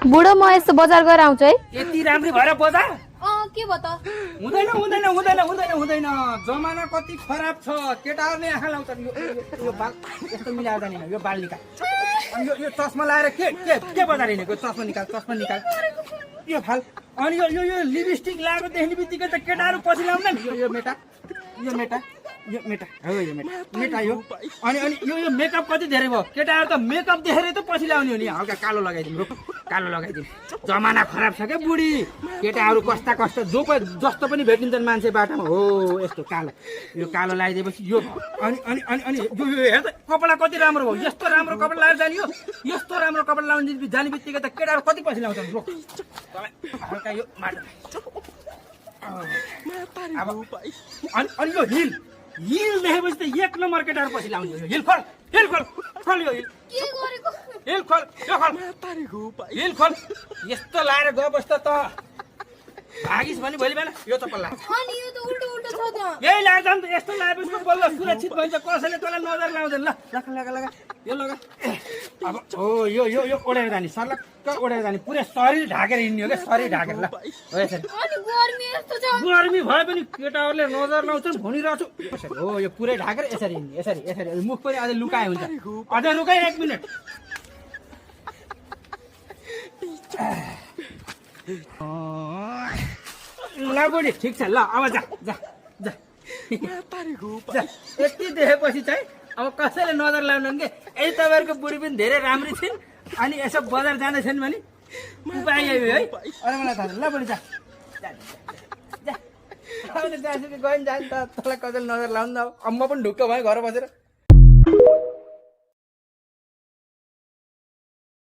बुढो म यस्तो बजार गएर आउँछु है। यति राम्री भएर बजार के भयो त? हुँदैन हुँदैन हुँदैन हुँदैन हुँदैन जमाना कति खराब छ केटाहरूले आँखा लाउँछन् यो बाल यस्तो मिलाएर जाने यो बाल निकाल अनि यो चस्मा लाएर के बजार हिँडेको चस्मा निकाल यो फाल अनि यो लिपस्टिक लगाएको देख्ने बित्तिकै त केटाहरू पछि लाउँदैन यो मेटा हो यो मेटा यो अनि यो मेकअप कति धेरै भयो केटाहरू त मेकअप देखेरै त पछि लाउने हो नि हल्का कालो लगाइदिउँ जमाना खराब छ क्या बुढी केटाहरू कस्ता जस्तो पनि भेटिन्छन् मान्छे बाटोमा हो यस्तो कालो यो कालो लगाइदिएपछि यो अनि यो हेर त कपडा कति राम्रो भयो यस्तो राम्रो कपडा लगाएर जाने हो यस्तो राम्रो कपडा लाउने जाने बित्तिकै त केटाहरू कति पछि लाउँछन् रोक हल्का यो माटो अनि यो हिल देखेपछि त एक नम्बर केटाहरू पछि लाउने हो हिल खोल यो हिल खोल यस्तो लाएर गएपछि त भागिस भने भोलि बिहान यो चप्पल लाग यही लाएर जानु त यस्तो लगाएपछि बल्ल सुरक्षित भइन्छ कसैले तँलाई नजर लाउँदैन ल लगा यो लगा अब हो यो ओढेर जाने सर्लक्क ओढेर जाने पुरै शरीर ढाकेर हिँड्ने हो क्या शरीर ढाकेर ल हो यसरी गर्मी भए पनि केटाहरूले नजर लाउँछन् भनिरहेको छु हो यो पुरै ढाकेर यसरी हिँड्ने यसरी मुख पनि अझै लुकाए हुन्छ अझै रुकाइ 1 मिनेट ल बुढी ठिक छ ल अब जा यति देखेपछि चाहिँ अब कसैले नजर लाउनु के यही तपाईँहरूको बुढी पनि धेरै राम्री छिन् अनि यसो बजार जाँदैछन् भने उपाय है अरे मलाई थाहा ल बुढी जा गयो नि जान्छ त तँलाई कसैले नजर लाउनु अब म पनि ढुक्क भयो घर बसेर